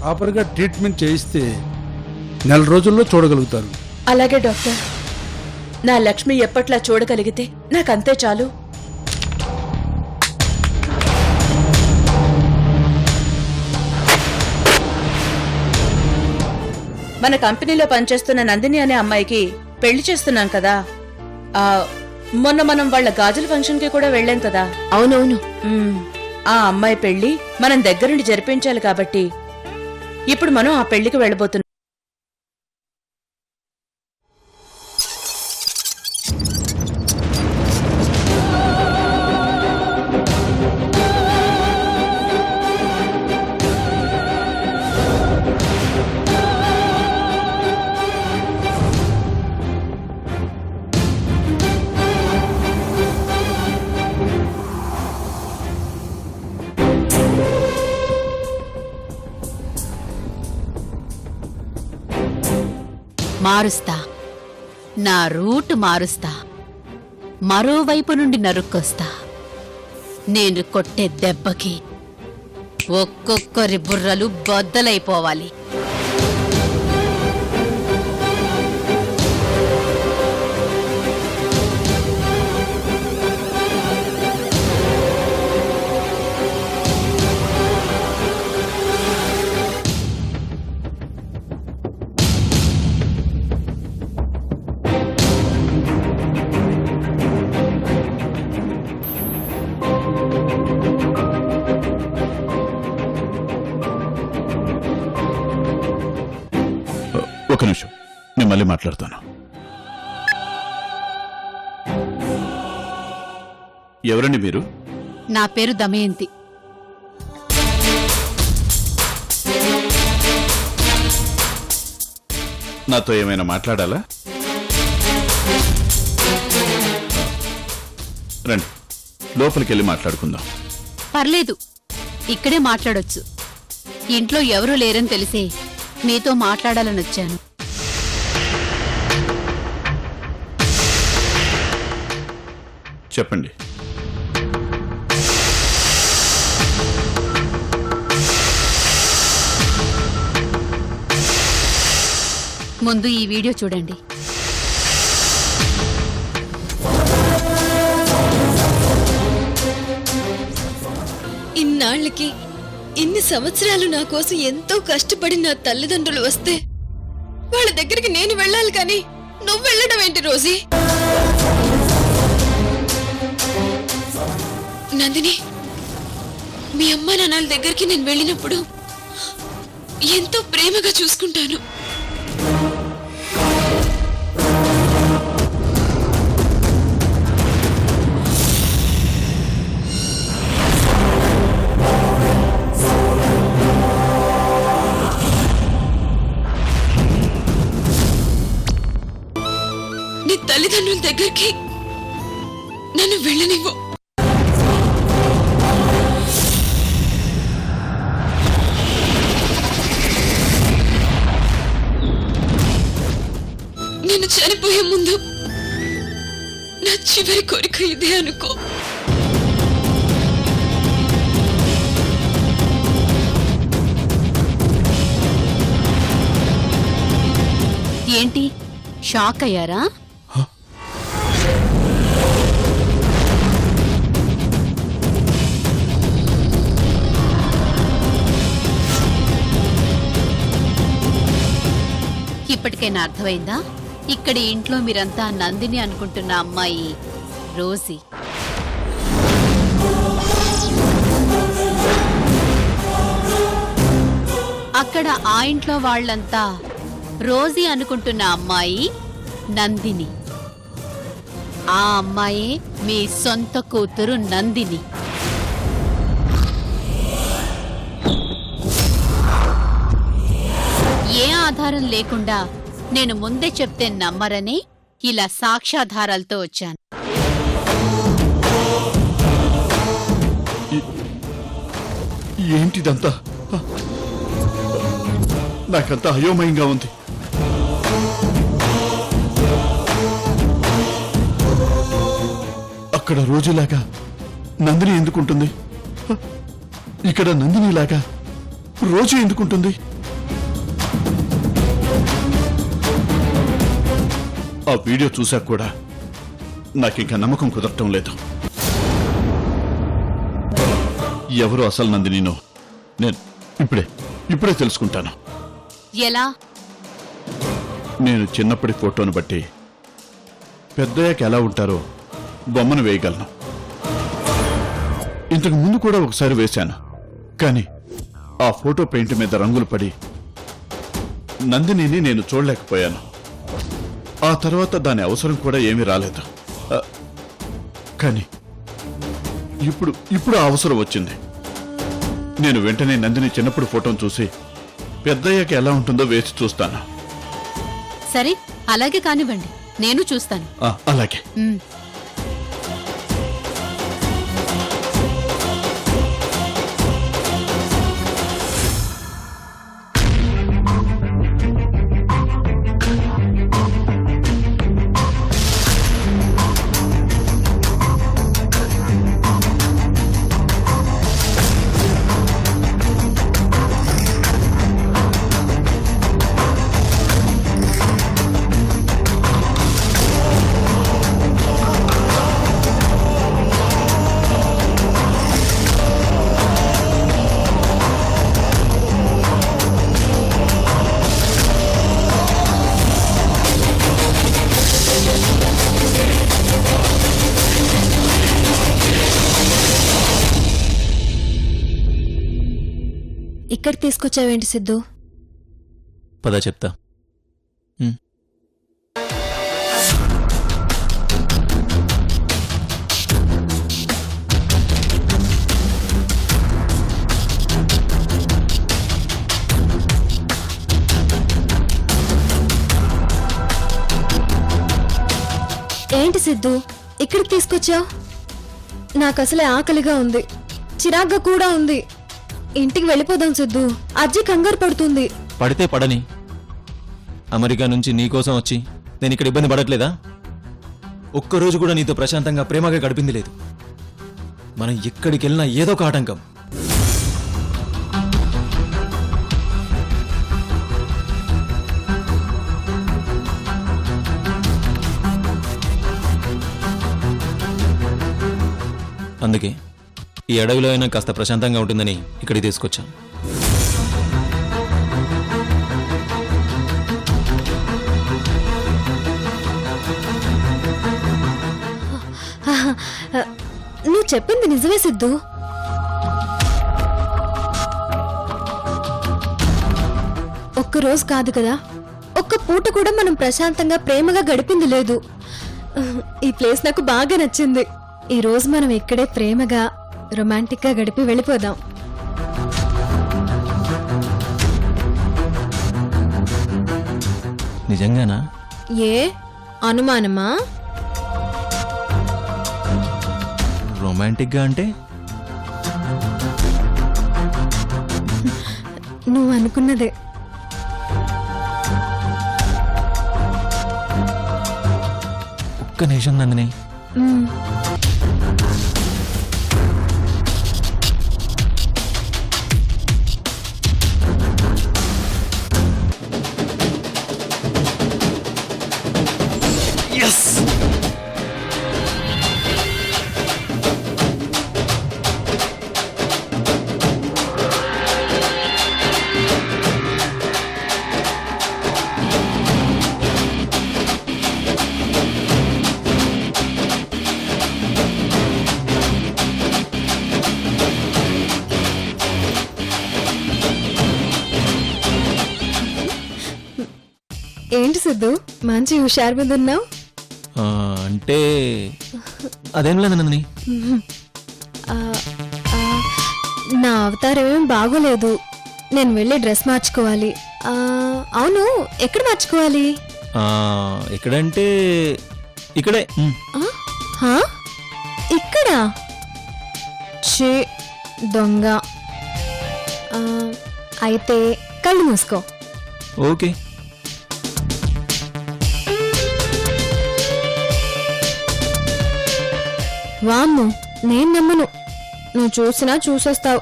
ప్రాపర్గా ట్రీట్మెంట్ చేయిస్తే నెల రోజుల్లో చూడగలుగుతారు. అలాగే డాక్టర్. నా లక్ష్మి ఎప్పట్లా చూడగలిగితే నాకంతే చాలు. మన కంపెనీలో పనిచేస్తున్న నందిని అనే అమ్మాయికి పెళ్లి చేస్తున్నాం కదా. మొన్న మనం వాళ్ళ గాజుల ఫంక్షన్ కి కూడా వెళ్ళాం కదా. అవునవును. ఆ అమ్మాయి పెళ్లి మనం దగ్గరుండి జరిపించాలి కాబట్టి ఇప్పుడు మనం ఆ పెళ్లికి వెళ్ళబోతున్నాం. మారుస్తా, నా రూట్ మారుస్తా, మరోవైపు నుండి నరుక్కొస్తా. నేను కొట్టే దెబ్బకి ఒక్కొక్కరి బుర్రలు బద్దలైపోవాలి. ఒక నిమిషం, నేను మళ్ళీ మాట్లాడతాను. ఎవరండి మీరు? నా పేరు దమయంతి. నాతో ఏమైనా మాట్లాడాలా? రండి, లోపలికెళ్ళి మాట్లాడుకుందాం. పర్లేదు, ఇక్కడే మాట్లాడొచ్చు. ఇంట్లో ఎవరూ లేరని తెలిసే మీతో మాట్లాడాలని వచ్చాను. చెప్పండి. ముందు ఈ వీడియో చూడండి. ఇన్నాళ్లకి ఇన్ని సంవత్సరాలు నా కోసం ఎంతో కష్టపడి నా తల్లిదండ్రులు వస్తే వాళ్ళ దగ్గరికి నేను వెళ్ళాలి కానీ నువ్వు వెళ్ళడం ఏంటి రోజీ? నందిని, మీ అమ్మ నాన్నల దగ్గరికి నేను వెళ్ళినప్పుడు ఎంతో ప్రేమగా చూసుకుంటాను. నీ తల్లిదండ్రుల దగ్గరికి నన్ను వెళ్ళనివ్వు. నేను చనిపోయే ముందు నా చివరి కోరిక ఇదే అనుకో. ఏంటి, షాక్ అయ్యారా? ఇప్పటికైనా అర్థమైందా? ఇక్కడ ఇంట్లో మీరంతా నందిని అనుకుంటున్న అమ్మాయి రోజీ. అక్కడ ఆ ఇంట్లో వాళ్ళంతా రోజీ అనుకుంటున్న అమ్మాయి నందిని. ఆ అమ్మాయే మీ సొంత కూతురు నందిని. ఏ ఆధారం లేకుండా నేను ముందే చెప్తే నమ్మరని ఇలా సాక్ష్యాధారాలతో వచ్చాను. ఏంటిదంతా? నాకంతా అయోమయంగా ఉంది. అక్కడ రోజులాగా నందిని ఎందుకుంటుంది, ఇక్కడ నందినిలాగా రోజు ఎందుకుంటుంది? ఆ వీడియో చూశాక కూడా నాకింకా నమ్మకం కుదరటం లేదు. ఎవరు అసలు నందినినో నేను ఇప్పుడే తెలుసుకుంటాను. ఎలా? నేను చిన్నప్పటి ఫోటోను బట్టి పెద్దయ్యాక ఎలా ఉంటారో బొమ్మను వేయగలను. ఇంతకు ముందు కూడా ఒకసారి వేశాను, కానీ ఆ ఫోటో పెయింట్ మీద రంగులు పడి నందినిని నేను చూడలేకపోయాను. ఆ తర్వాత దాని అవసరం కూడా ఏమీ రాలేదు. కానీ ఇప్పుడు ఆ అవసరం వచ్చింది. నేను వెంటనే నందిని చిన్నప్పుడు ఫోటోను చూసి పెద్దయ్యాక ఎలా ఉంటుందో వేసి చూస్తాను. సరే, అలాగే కానివ్వండి, నేను చూస్తాను. అలాగే. ఉమ్. ఇక్కడ తీసుకొచ్చావేంటి సిద్ధు? పద చెప్తా. ఏంటి సిద్ధు ఇక్కడికి తీసుకొచ్చావు? నాకు అసలే ఆకలిగా ఉంది, చిరాగ్గా కూడా ఉంది. ఇంటికి వెళ్ళిపోదాం సిద్ధు, అజ్జి కంగారు పడుతుంది. పడితే పడని, అమెరికా నుంచి నీకోసం వచ్చి నేను ఇక్కడ ఇబ్బంది పడట్లేదా? ఒక్కరోజు కూడా నీతో ప్రశాంతంగా ప్రేమగా గడిపింది లేదు. మనం ఎక్కడికి వెళ్ళినా ఏదో ఒక ఆటంకం. అందుకే ఈ అడవిలో అయినా కాస్త ప్రశాంతంగా ఉంటుందని ఇక్కడికి తీసుకొచ్చాం. నువ్వు చెప్పింది నిజమే సిద్ధు. ఒక్కరోజు కాదు కదా, ఒక్క పూట కూడా మనం ప్రశాంతంగా ప్రేమగా గడిపింది లేదు. ఈ ప్లేస్ నాకు బాగా నచ్చింది. ఈ రోజు మనం ఇక్కడే ప్రేమగా రొమాంటిక్ గా గడిపి వెళ్ళిపోదాం. నిజంగానా? ఏ అనుమానమా? రొమాంటిక్ గా అంటే? నువ్వు అనుకున్నదే. ఒక్క నిమిషం నందిని. ఏంటి సిద్ధు మంచి హుషారు మీద ఉన్నావు? అంటే అదేం లేదు నందిని. నా అవతారం ఏం బాగోలేదు, నేను వెళ్ళి డ్రెస్ మార్చుకోవాలి. అవును, ఎక్కడ మార్చుకోవాలి? ఎక్కడంటే ఇక్కడే. ఇక్కడ చే దొంగ. అయితే కళ్ళు మూసుకో. ఓకే. వామ్మో, నేను నమ్మను. నువ్వు చూసినా చూసొస్తావు.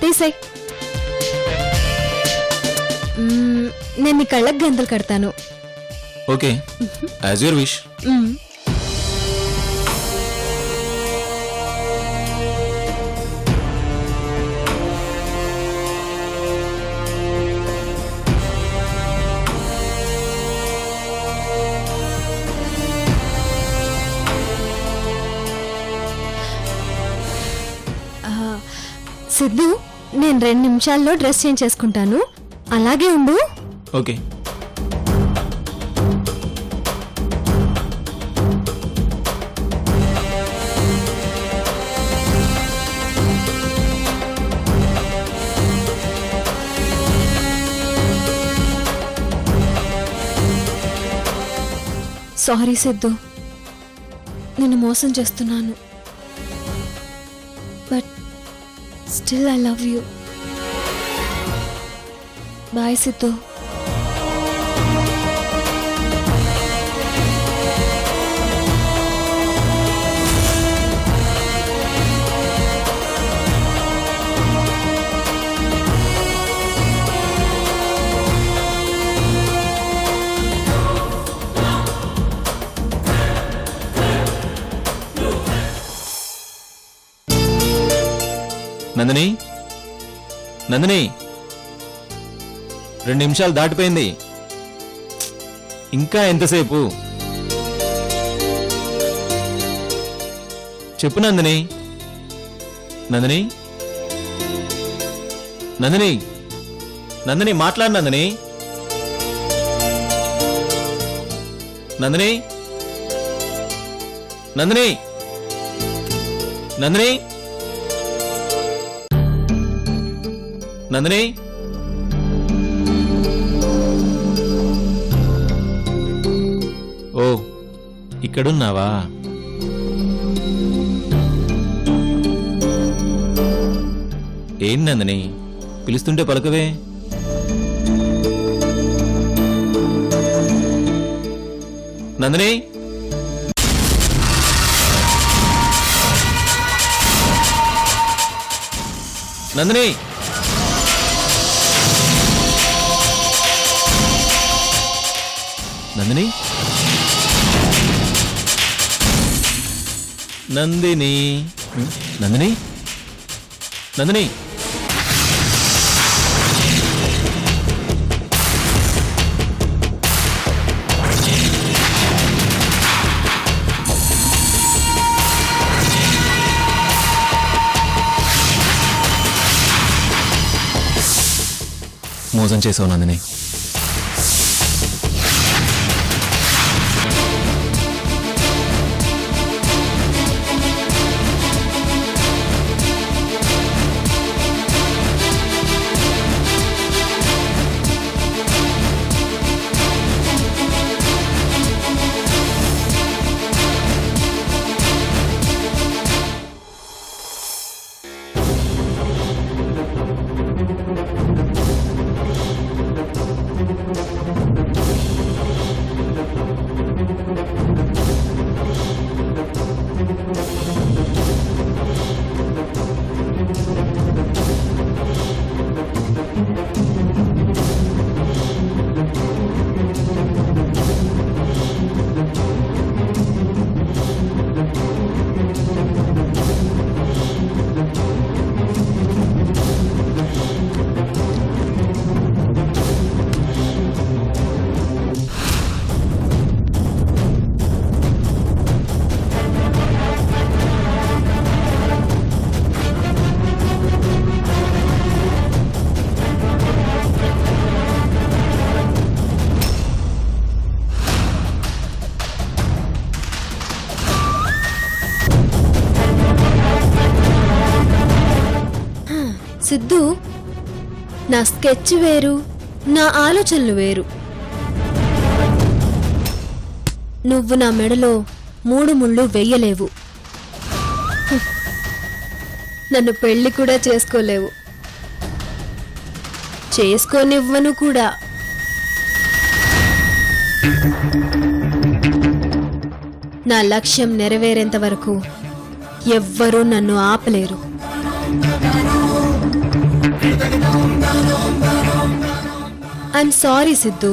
తీసేయ్. నేను నీ కళ్ళకు గంతలు కడతాను. Okay, as your wish. మ్మ్. సిద్ధు, నేను 2 నిమిషాల్లో డ్రెస్ చేంజ్ చేసుకుంటాను, అలాగే ఉండు. ఓకే. సారీ సిద్ధు, నిన్ను మోసం చేస్తున్నాను. But still I love you. Bye Siddhu. Nandini, Nandini, 2 నిమిషాలు దాటిపోయింది, ఇంకా ఎంతసేపు? చెప్పు నందిని. నందిని, నందిని, నందిని, మాట్లాడు నందిని. నందిని, నందిని, నందిని, నందిని. ఓ, ఇక్కడున్నావా? ఏం నందిని, పిలుస్తుంటే పలకవే? నందిని, నందిని, నందిని, నందిని, నందిని, నందిని. మోసం చేసావు నందిని. సిద్ధు, నా స్కెచ్ వేరు, నా ఆలోచనలు వేరు. నువ్వు నా మెడలో 3 ముళ్ళు వెయ్యలేవు. నన్ను పెళ్లి కూడా చేసుకోలేవు, చేసుకోనివ్వను కూడా. నా లక్ష్యం నెరవేరేంత వరకు ఎవ్వరూ నన్ను ఆపలేరు. I'm sorry Siddhu.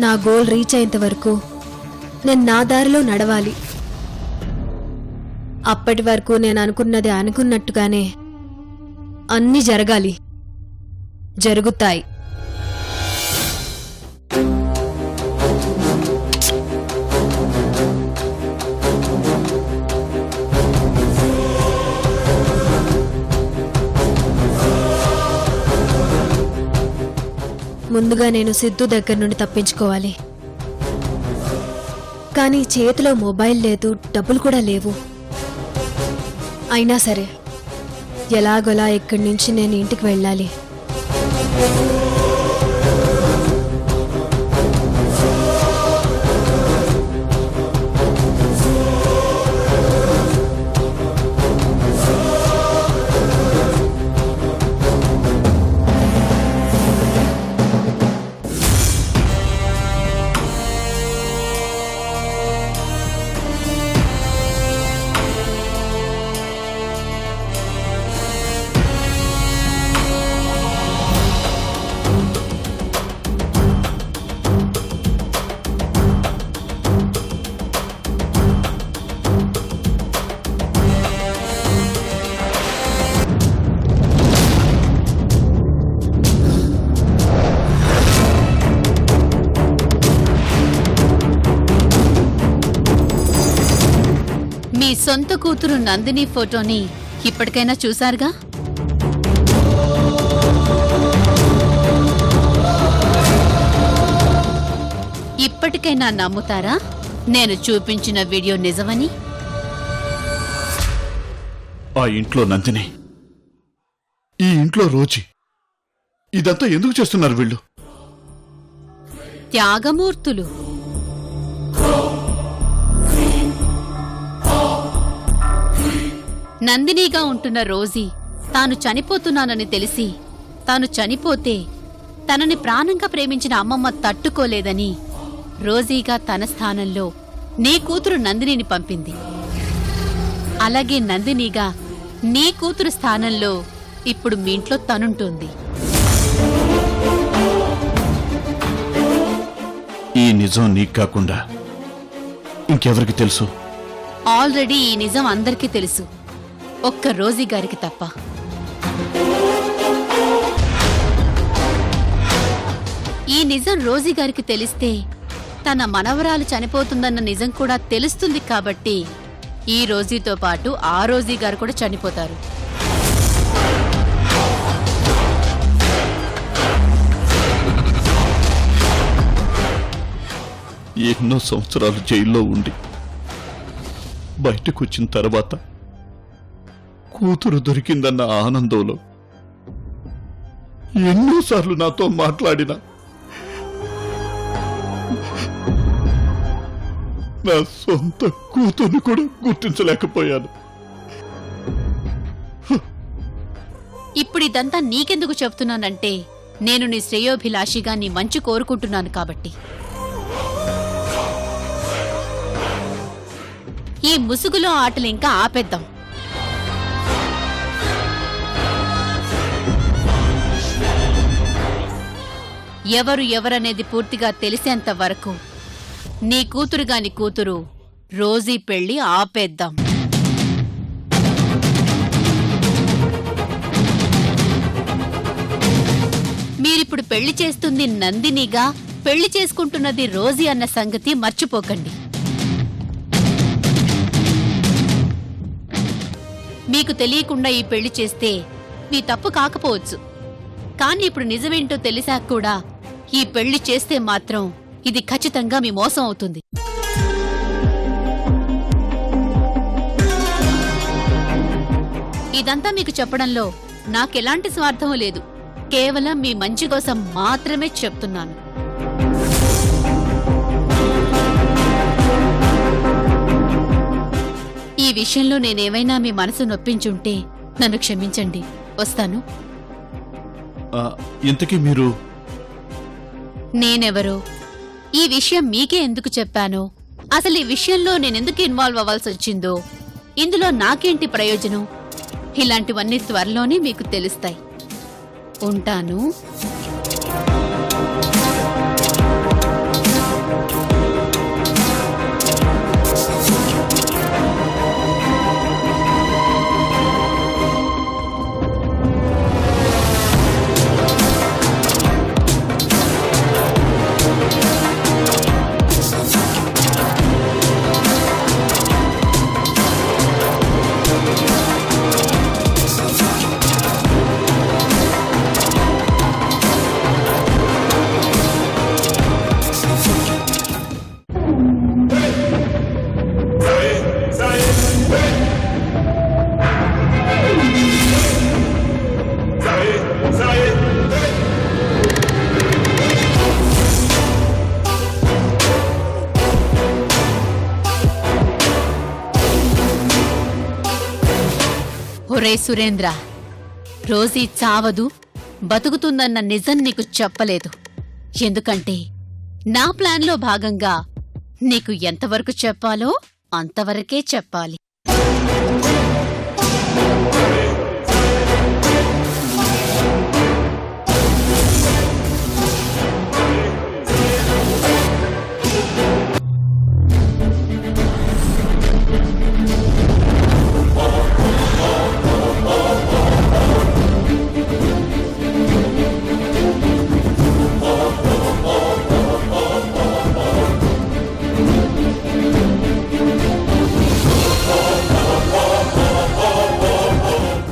నా గోల్ రీచ్ అయ్యేంత వరకు నేను నా దారిలో నడవాలి. అప్పటి వరకు నేను అనుకున్నది అనుకున్నట్టుగానే అన్నీ జరగాలి. జరుగుతాయి. ముందుగా నేను సిద్ధు దగ్గర నుండి తప్పించుకోవాలి. కానీ చేతిలో మొబైల్ లేదు, డబ్బులు కూడా లేవు. అయినా సరే ఎలాగోలా ఇక్కడి నుంచి నేను ఇంటికి వెళ్ళాలి. మీ సొంత కూతురు నందిని ఫోటోని ఇప్పటికైనా చూశారుగా? ఇప్పటికైనా నమ్ముతారా నేను చూపించిన వీడియో నిజమని? ఆ ఇంట్లో నందిని, ఈ ఇంట్లో రోజీ, ఇదంతా ఎందుకు చేస్తున్నారు వీళ్ళు? త్యాగమూర్తులు. నందినిగా ఉంటున్న రోజీ తాను చనిపోతున్నానని తెలిసి, తాను చనిపోతే తనని ప్రాణంగా ప్రేమించిన అమ్మమ్మ తట్టుకోలేదని రోజీగా తన స్థానంలో నీ కూతురు నందినిని పంపింది. అలాగే నందినిగా నీ కూతురు స్థానంలో ఇప్పుడు మీ ఇంట్లో తనుంటుంది. ఈ నిజం నీకు కాకుండా ఇంకెవరికి తెలుసు? ఆల్రెడీ ఈ నిజం అందరికీ తెలుసు, ఒక్క రోజీ గారికి తప్ప. ఈ నిజం రోజీ గారికి తెలిస్తే తన మనవరాలు చనిపోతుందన్న నిజం కూడా తెలుస్తుంది. కాబట్టి ఈ రోజీతో పాటు ఆ రోజీ గారు కూడా చనిపోతారు. ఎన్నో సంవత్సరాలు జైల్లో ఉండి బయటకు వచ్చిన తర్వాత కూతురు దొరికిందన్న ఆనందంలో ఎన్నోసార్లు నాతో మాట్లాడినా నా సొంత కూతుర్ని కూడా గుర్తించలేకపోయాను. ఇప్పుడు ఇదంతా నీకెందుకు చెప్తున్నానంటే, నేను నీ శ్రేయోభిలాషిగా నీ మంచి కోరుకుంటున్నాను కాబట్టి. ఈ ముసుగులో ఆటలు ఇంకా ఆపేద్దాం. ఎవరు ఎవరనేది పూర్తిగా తెలిసేంత వరకు నీ కూతురుగాని కూతురు రోజీ పెళ్లి ఆపేద్దాం. మీరిప్పుడు పెళ్లి చేస్తుంది నందినిగా, పెళ్లి చేసుకుంటున్నది రోజీ అన్న సంగతి మర్చిపోకండి. మీకు తెలియకుండా ఈ పెళ్లి చేస్తే మీ తప్పు కాకపోవచ్చు, కానీ ఇప్పుడు నిజమేంటో తెలిసాక కూడా ఈ పెళ్లి చేస్తే మాత్రం ఇది ఖచ్చితంగా మీ మోసం అవుతుంది. ఇదంతా మీకు చెప్పడంలో నాకెలాంటి స్వార్థం లేదు, కేవలం మీ మంచి కోసం మాత్రమే చెప్తున్నాను. ఈ విషయంలో నేనేమైనా మీ మనసు నొప్పించుంటే నన్ను క్షమించండి. వస్తాను. ఇంతకీ మీరు? నేనెవరో, ఈ విషయం మీకే ఎందుకు చెప్పానో, అసలు ఈ విషయంలో నేనెందుకు ఇన్వాల్వ్ అవ్వాల్సి వచ్చిందో, ఇందులో నాకేంటి ప్రయోజనం, ఇలాంటివన్నీ త్వరలోనే మీకు తెలుస్తాయి. ఉంటాను. ఒరే సురేంద్ర, రోజీ చావదు, బతుకుతుందన్న నిజం నీకు చెప్పలేదు. ఎందుకంటే నా ప్లాన్లో భాగంగా నీకు ఎంతవరకు చెప్పాలో అంతవరకే చెప్పాలి.